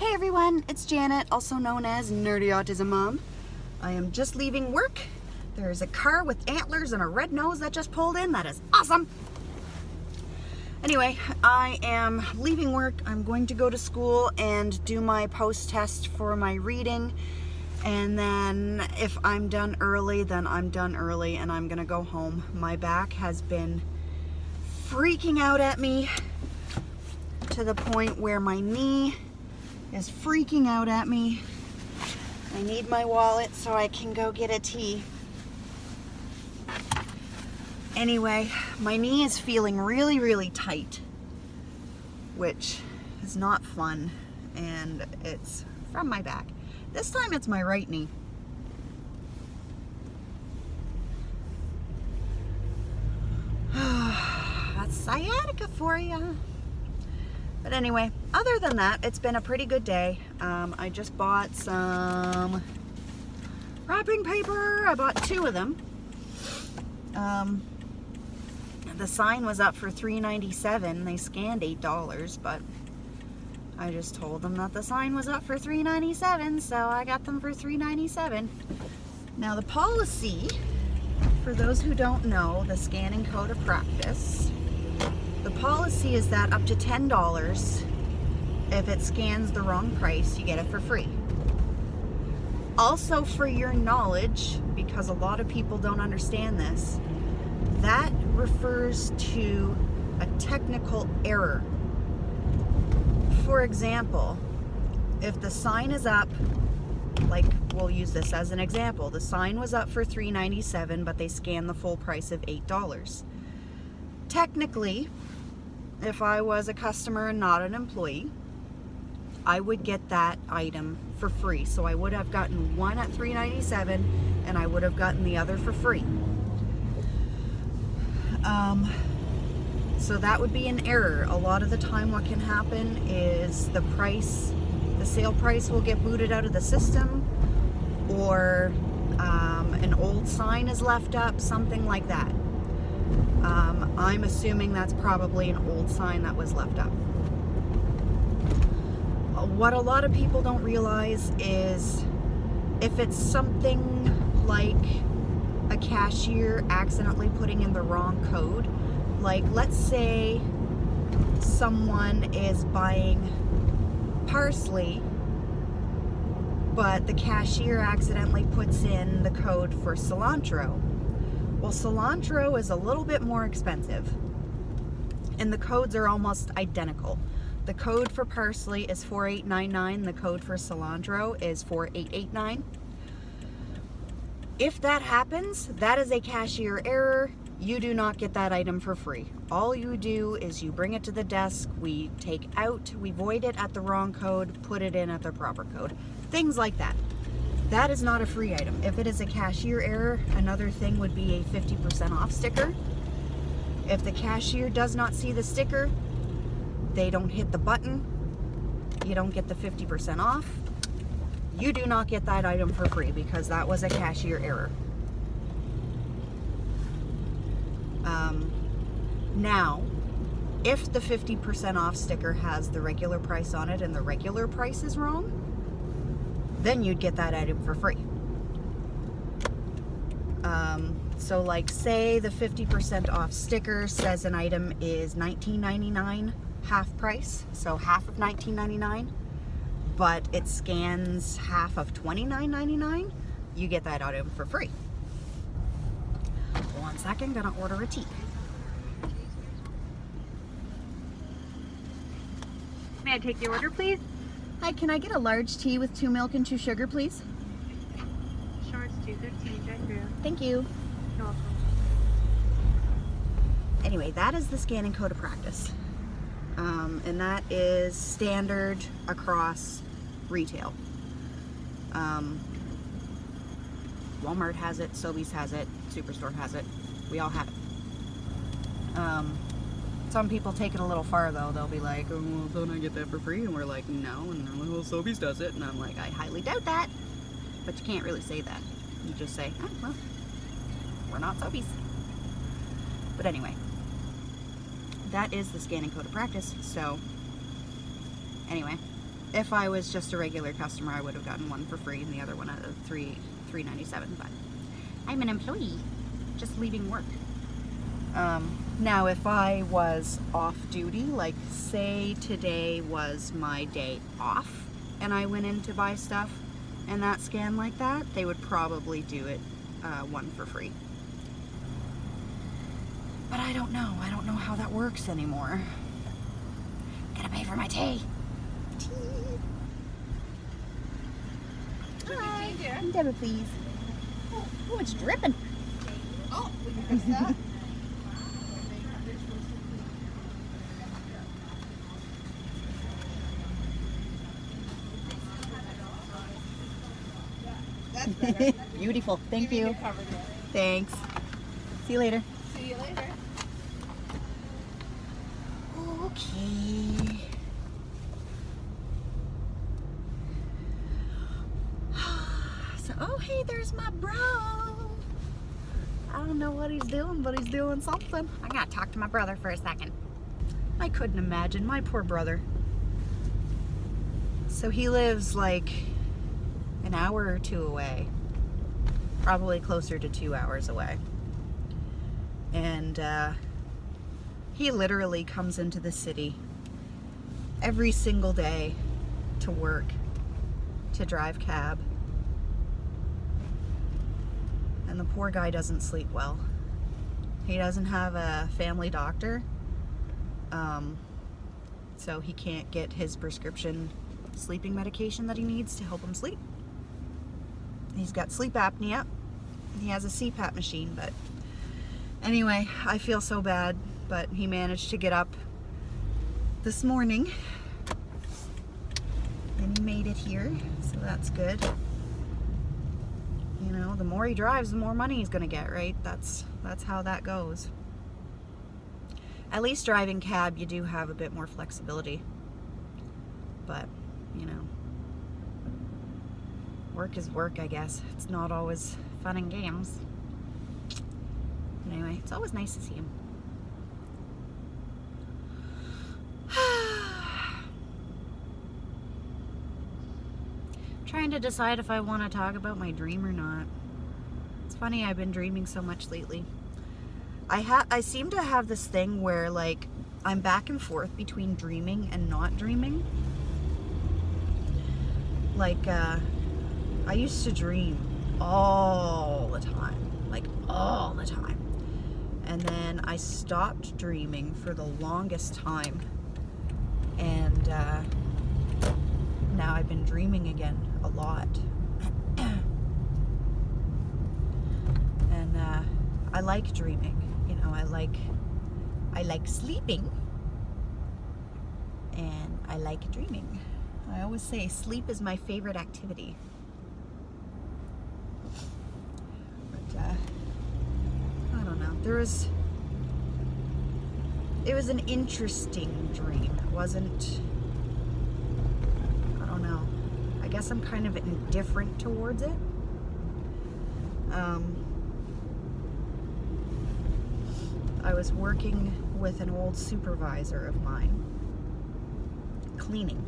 Hey everyone, it's Janet, also known as Nerdy Autism Mom. I am just leaving work. There's a car with antlers and a red nose that just pulled in. That is awesome. Anyway, I am leaving work. I'm going to go to school and do my post-test for my reading. And then if I'm done early, then I'm done early and I'm gonna go home. My back has been freaking out at me to the point where my knee is freaking out at me. I need my wallet so I can go get a tea. Anyway, my knee is feeling really, really tight, which is not fun, and it's from my back. This time it's my right knee. That's sciatica for you. But anyway, other than that, it's been a pretty good day. I just bought some wrapping paper. I bought 2 of them. The sign was up for $3.97. They scanned $8, but I just told them that the sign was up for $3.97, so I got them for $3.97. Now the policy, for those who don't know, the scanning code of practice, the policy is that up to $10, if it scans the wrong price, you get it for free. Also, for your knowledge, because a lot of people don't understand this, that refers to a technical error. For example, if the sign is up, like we'll use this as an example, the sign was up for $3.97, but they scanned the full price of $8. Technically, if I was a customer and not an employee, I would get that item for free. So I would have gotten one at $3.97 and I would have gotten the other for free. So that would be an error. A lot of the time what can happen is the sale price will get booted out of the system, or an old sign is left up, something like that. I'm assuming that's probably an old sign that was left up. What a lot of people don't realize is if it's something like a cashier accidentally putting in the wrong code, like let's say someone is buying parsley, but the cashier accidentally puts in the code for cilantro. Well, cilantro is a little bit more expensive, and the codes are almost identical. The code for parsley is 4899, the code for cilantro is 4889. If that happens, that is a cashier error. You do not get that item for free. All you do is you bring it to the desk, we void it at the wrong code, put it in at the proper code. Things like that. That is not a free item. If it is a cashier error, another thing would be a 50% off sticker. If the cashier does not see the sticker, they don't hit the button, you don't get the 50% off. You do not get that item for free because that was a cashier error. Now, if the 50% off sticker has the regular price on it and the regular price is wrong, then you'd get that item for free. So like say the 50% off sticker says an item is $19.99 half price, so half of $19.99, but it scans half of $29.99, you get that item for free. 1 second, gonna order a tea. May I take your order, please? Hi, can I get a large tea with 2 milk and 2 sugar, please? Sure, it's 2:15, Jack Brew. Thank you. You're welcome. Anyway, that is the scanning code of practice. And that is standard across retail. Walmart has it, Sobeys has it, Superstore has it. We all have it. Some people take it a little far though. They'll be like, oh, well, don't I get that for free? And we're like, no. And they're like, well, Sobeys does it. And I'm like, I highly doubt that. But you can't really say that. You just say, oh, well, we're not Sobeys. But anyway, that is the scanning code of practice. So anyway, If I was just a regular customer, I would have gotten one for free and the other one at $3.97. But I'm an employee, just leaving work. Now, if I was off duty, like say today was my day off, and I went in to buy stuff, and that scan like that, they would probably do it one for free. But I don't know. I don't know how that works anymore. Gotta pay for my tea. Hi. Debit, please. Oh, it's dripping. Oh, we can fix that. That's better. Beautiful. Thank you. Covered it. Thanks. See you later. See you later. Okay. So, oh, hey, there's my bro. I don't know what he's doing, but he's doing something. I gotta talk to my brother for a second. I couldn't imagine. My poor brother. So he lives like an hour or two away. Probably closer to 2 hours away. And he literally comes into the city every single day to work, to drive cab. And the poor guy doesn't sleep well. He doesn't have a family doctor, so he can't get his prescription sleeping medication that he needs to help him sleep. He's got sleep apnea. He has a CPAP machine, but anyway, I feel so bad, but he managed to get up this morning and he made it here, so that's good. You know, the more he drives, the more money he's gonna get, right? That's how that goes. At least driving cab, you do have a bit more flexibility. But, you know, work is work, I guess. It's not always fun and games. Anyway, it's always nice to see him. Trying to decide if I want to talk about my dream or not. It's funny, I've been dreaming so much lately. I seem to have this thing where, like, I'm back and forth between dreaming and not dreaming. Like, I used to dream all the time. Like, all the time. And then I stopped dreaming for the longest time. And now I've been dreaming again a lot. And I like dreaming. You know, I like sleeping. And I like dreaming. I always say sleep is my favorite activity. But I don't know. It was an interesting dream. It wasn't, I don't know. I guess I'm kind of indifferent towards it. I was working with an old supervisor of mine, cleaning,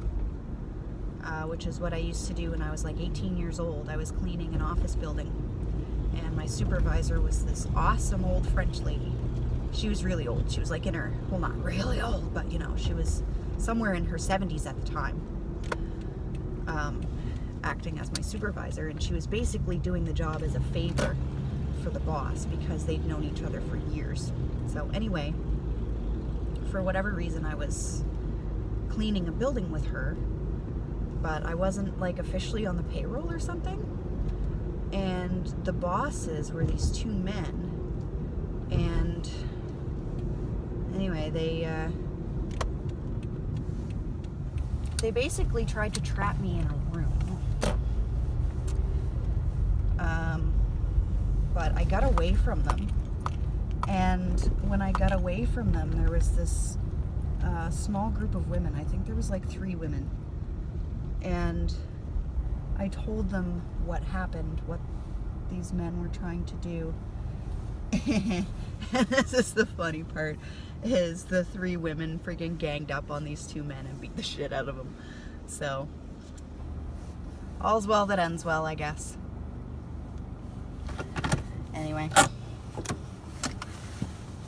which is what I used to do when I was like 18 years old. I was cleaning an office building, and my supervisor was this awesome old French lady. She was really old. She was like in her, well, not really old, but you know, she was somewhere in her 70s at the time, acting as my supervisor, and she was basically doing the job as a favor for the boss because they'd known each other for years. So anyway, for whatever reason, I was cleaning a building with her, but I wasn't like officially on the payroll or something. And the bosses were these two men, and anyway, they basically tried to trap me in a room. But I got away from them. And when I got away from them, there was this small group of women. I think there was like 3 women. And I told them what happened, what these men were trying to do. And this is the funny part, is the 3 women freaking ganged up on these 2 men and beat the shit out of them. So All's well that ends well, I guess. Anyway,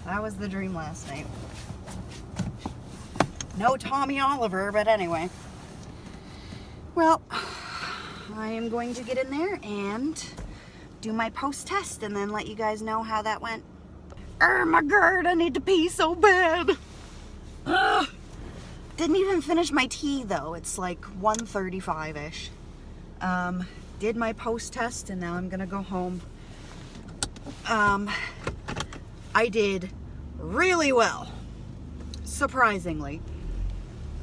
that was the dream last night. No Tommy Oliver, but anyway. Well, I am going to get in there and do my post-test and then let you guys know how that went. Oh my God, I need to pee so bad. Ugh. Didn't even finish my tea though. It's like 1:35-ish. Did my post-test and now I'm gonna go home. I did really well, surprisingly.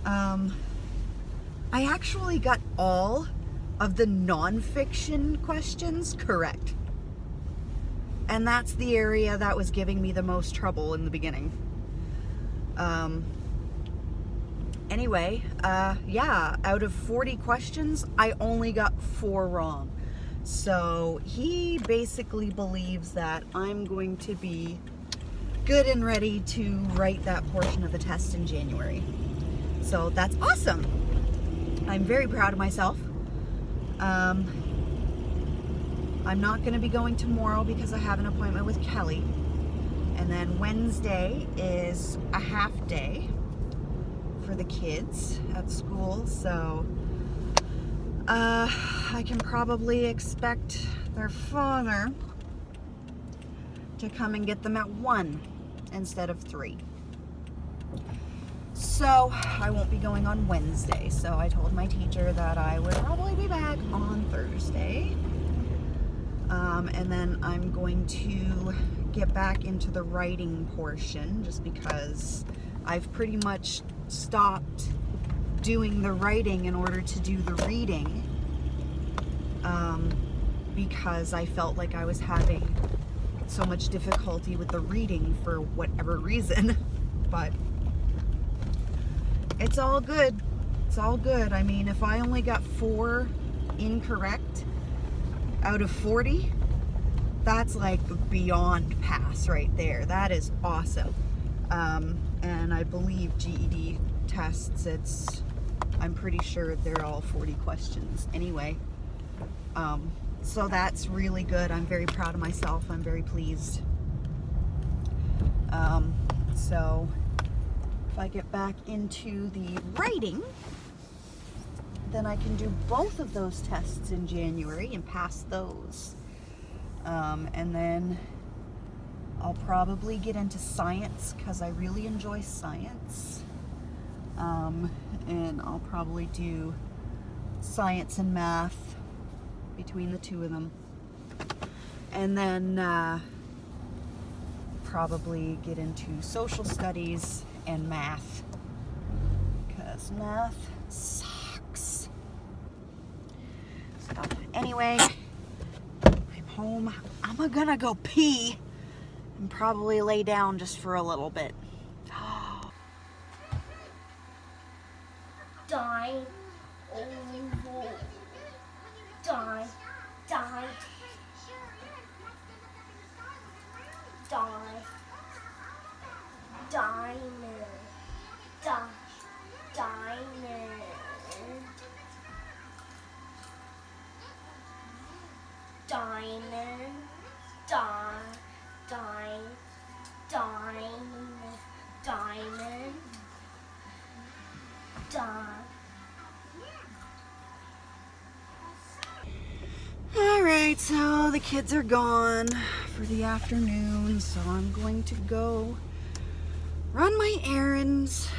I actually got all of the non-fiction questions correct. And that's the area that was giving me the most trouble in the beginning. Anyway, yeah, out of 40 questions, I only got 4 wrong. So he basically believes that I'm going to be good and ready to write that portion of the test in January. So that's awesome. I'm very proud of myself. I'm not going to be going tomorrow because I have an appointment with Kelly. And then Wednesday is a half day for the kids at school. So I can probably expect their father to come and get them at 1 instead of 3. So I won't be going on Wednesday. So I told my teacher that I would probably be back on Thursday. And then I'm going to get back into the writing portion just because I've pretty much stopped doing the writing in order to do the reading, because I felt like I was having so much difficulty with the reading for whatever reason. But it's all good. It's all good. I mean, if I only got 4 incorrect out of 40, that's like beyond pass right there. That is awesome. And I believe GED tests, I'm pretty sure they're all 40 questions anyway. So that's really good. I'm very proud of myself. I'm very pleased. So if I get back into the writing, then I can do both of those tests in January and pass those. And then I'll probably get into science because I really enjoy science. And I'll probably do science and math between the two of them. And then probably get into social studies and math because math sucks. So anyway, I'm home. I'm gonna go pee and probably lay down just for a little bit. Die. Oh, die. Die. Die. Diamond. Die. Diamond. Diamond. Die. Die. Diamond. Diamond. Alright, so the kids are gone for the afternoon, so I'm going to go run my errands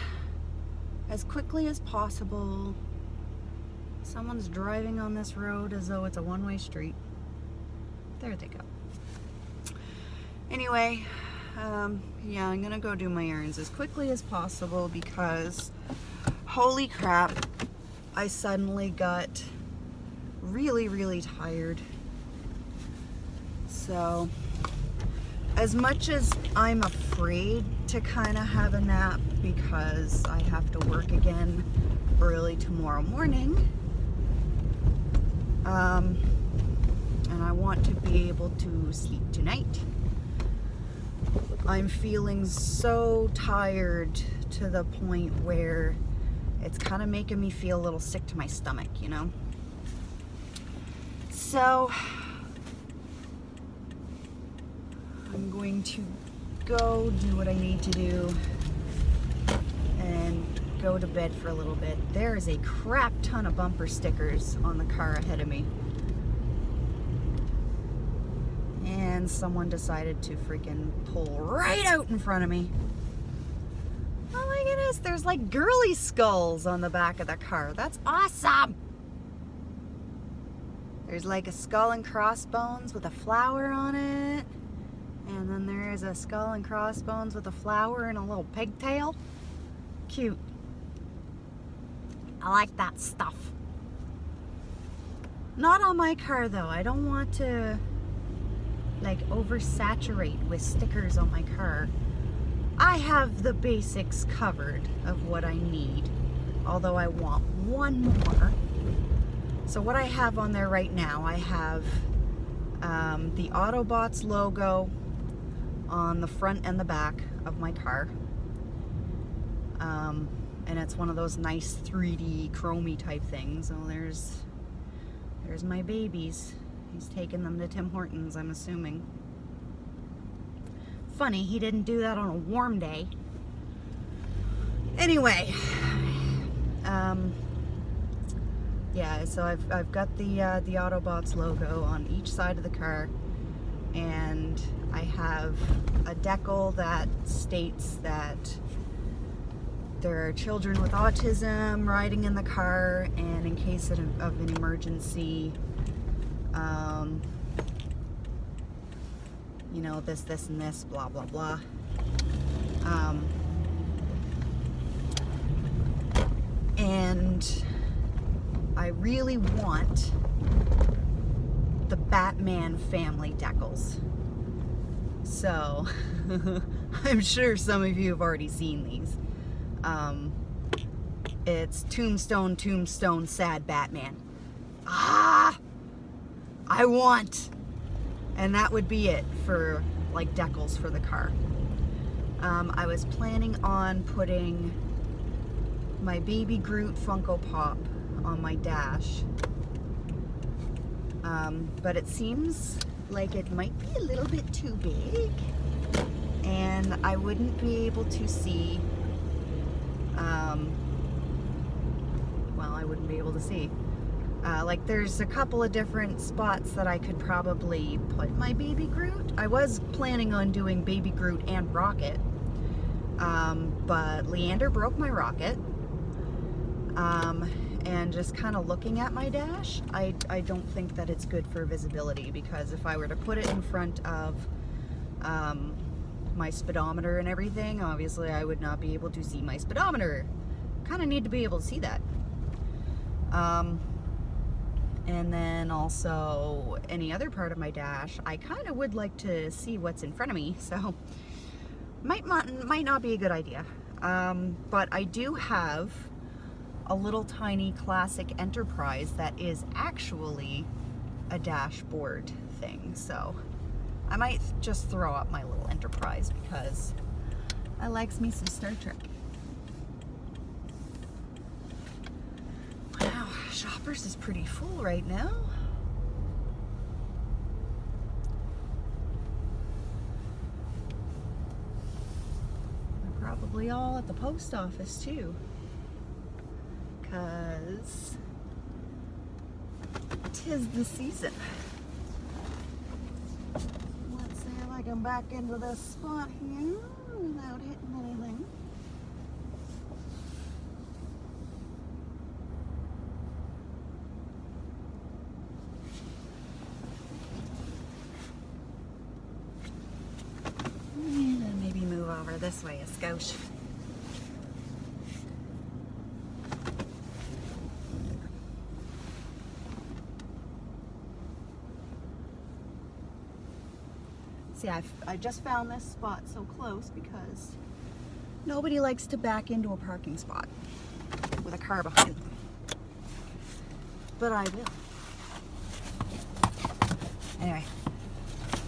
as quickly as possible. Someone's driving on this road as though it's a one-way street. There they go. Anyway, yeah, I'm gonna go do my errands as quickly as possible because holy crap, I suddenly got really, really tired. So, as much as I'm afraid to kind of have a nap because I have to work again early tomorrow morning, and I want to be able to sleep tonight, I'm feeling so tired to the point where it's kind of making me feel a little sick to my stomach, you know? So I'm going to go do what I need to do and go to bed for a little bit. There is a crap ton of bumper stickers on the car ahead of me. And someone decided to freaking pull right out in front of me. Oh my goodness, there's like girly skulls on the back of the car. That's awesome! There's like a skull and crossbones with a flower on it. And then there's a skull and crossbones with a flower and a little pigtail. Cute. I like that stuff. Not on my car though. I don't want to like oversaturate with stickers on my car. I have the basics covered of what I need, although I want one more. So what I have on there right now, I have the Autobots logo on the front and the back of my car. And it's one of those nice 3D chromey type things. So there's my babies. He's taking them to Tim Hortons, I'm assuming. Funny, he didn't do that on a warm day. Anyway, yeah, so I've got the Autobots logo on each side of the car, and I have a decal that states that there are children with autism riding in the car, and in case of an emergency, you know, this, and this, blah, blah, blah. And I really want the Batman family decals. So, I'm sure some of you have already seen these. It's Tombstone, Tombstone, Sad Batman. Ah! I want! And that would be it for like decals for the car. I was planning on putting my Baby Groot Funko Pop on my dash. But it seems like it might be a little bit too big. And I wouldn't be able to see, well, I wouldn't be able to see. Like there's a couple of different spots that I could probably put my Baby Groot. I was planning on doing Baby Groot and Rocket, but Leander broke my Rocket. And just kind of looking at my dash, I don't think that it's good for visibility, because if I were to put it in front of my speedometer and everything, obviously I would not be able to see my speedometer. Kind of need to be able to see that. And then also any other part of my dash, I kind of would like to see what's in front of me, so might not be a good idea. But I do have a little tiny classic Enterprise that is actually a dashboard thing, so I might just throw up my little Enterprise because I likes me some Star Trek. Wow, Shoppers is pretty full right now. They're probably all at the post office too, because 'tis the season. Let's see if I can back into this spot here without hitting anything. And then maybe move over this way a skosh. See, I just found this spot so close because nobody likes to back into a parking spot with a car behind them. But I will. Anyway,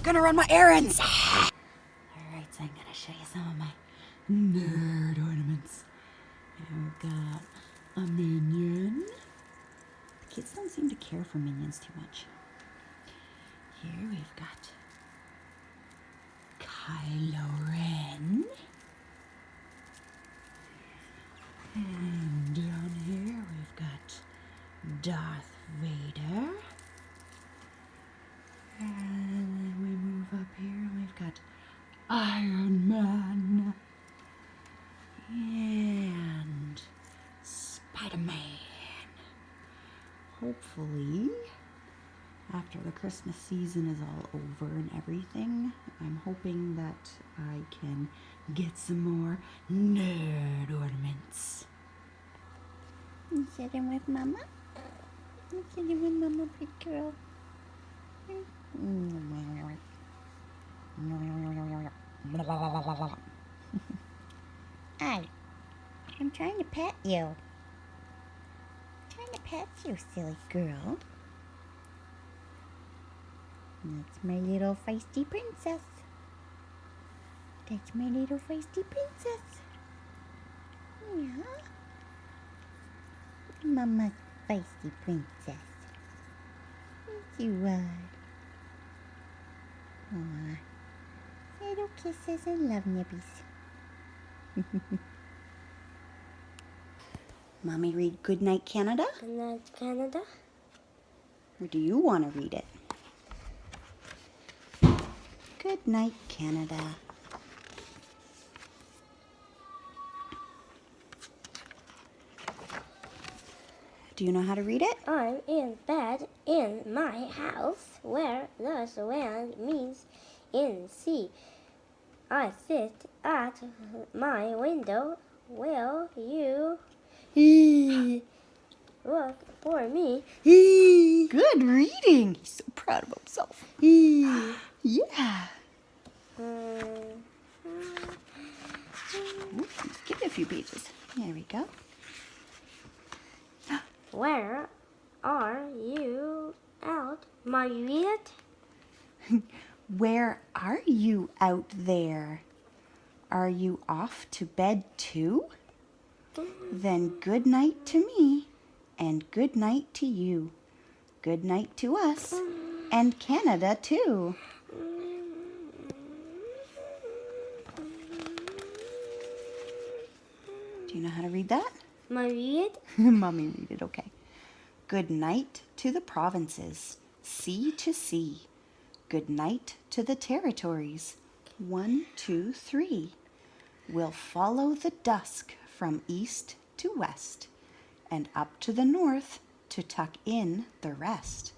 gonna run my errands. Alright, so I'm gonna show you some of my nerd ornaments. Here we've got a minion. The kids don't seem to care for minions too much. Here we've got Kylo Ren. And down here we've got Darth Vader. And then we move up here and we've got Iron Man. And Spider-Man. Hopefully, after the Christmas season is all over and everything, I'm hoping that I can get some more nerd ornaments. You sitting with Mama? You sitting with Mama, big girl? Hi, I'm trying to pet you. Trying to pet you, silly girl. That's my little feisty princess. That's my little feisty princess. Yeah. Mama's feisty princess. Yes, you are. Aw. Little kisses and love nibbies. Mommy read Goodnight, Canada? Goodnight, Canada. Or do you want to read it? Goodnight, Canada. Do you know how to read it? I'm in bed in my house where the wind meets in sea. I sit at my window. Will you look for me? Good reading. He's so proud of himself. Yeah. Ooh, give it a few pages. There we go. Where are you out, Margaret? Where are you out there? Are you off to bed too? Then good night to me, and good night to you. Good night to us, and Canada too. Do you know how to read that? Margaret? Mommy read it, okay. Good night to the provinces, sea to sea. Good night to the territories. 1, 2, 3. We'll follow the dusk from east to west, and up to the north to tuck in the rest.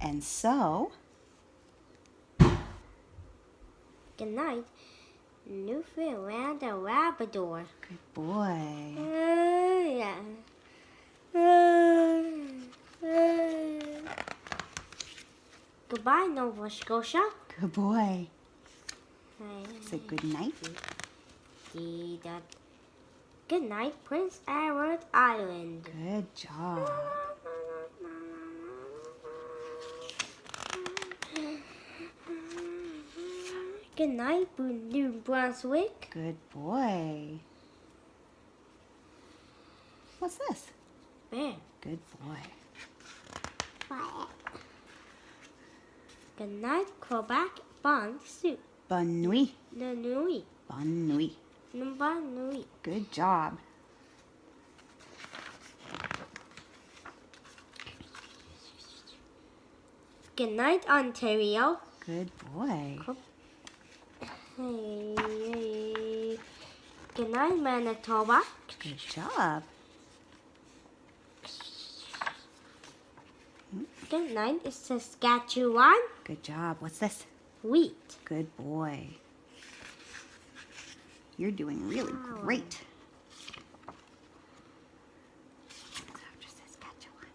And so, Good night, Newfoundland and Labrador. good boy. Yeah. Goodbye, Nova Scotia. Good boy. Say good night. Good night, Prince Edward Island. Good job. Good night, New Brunswick. Good boy. What's this? Bear. Good boy. Good night, Quebec. Bon soup. Bonne nuit. The nuit. Bonne nuit. Bon nuit. Good job. Good night, Ontario. Good boy. Hey. Good night, Manitoba. Good job. Good night, Saskatchewan. Good job. What's this? Wheat. Good boy. You're doing really great. After Saskatchewan.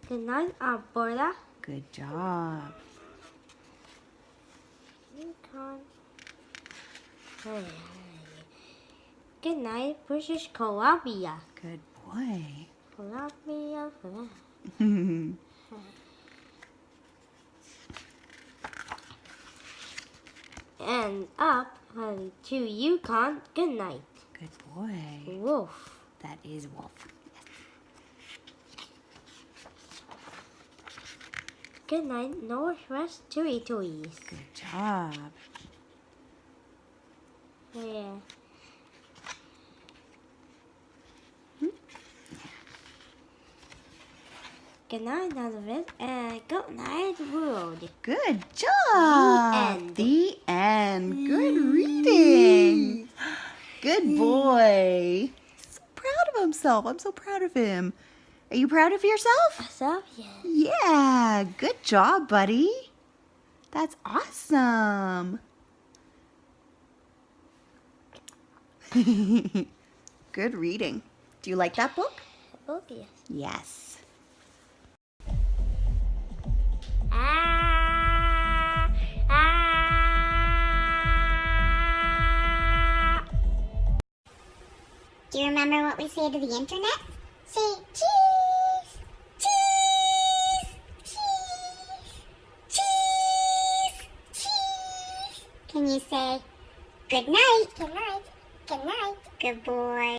Good night, Alberta. Good job. Yukon. Hey. Good night, British Columbia. Good boy. Columbia. And up to Yukon. Good night. Good boy. Wolf. That is Wolf. Goodnight, Northwest Territories. Good job. Yeah. Good night, Elizabeth, and good night, world. Good job. The end. Good reading. Good boy. So proud of himself. I'm so proud of him. Are you proud of yourself? So, yeah. Yeah. Good job, buddy. That's awesome. Good reading. Do you like that book? Oh, yes. Yes. Do you remember what we say to the internet? Say cheese! Cheese! Cheese! Cheese! Cheese! Can you say good night? Good night. Good night. Good boy.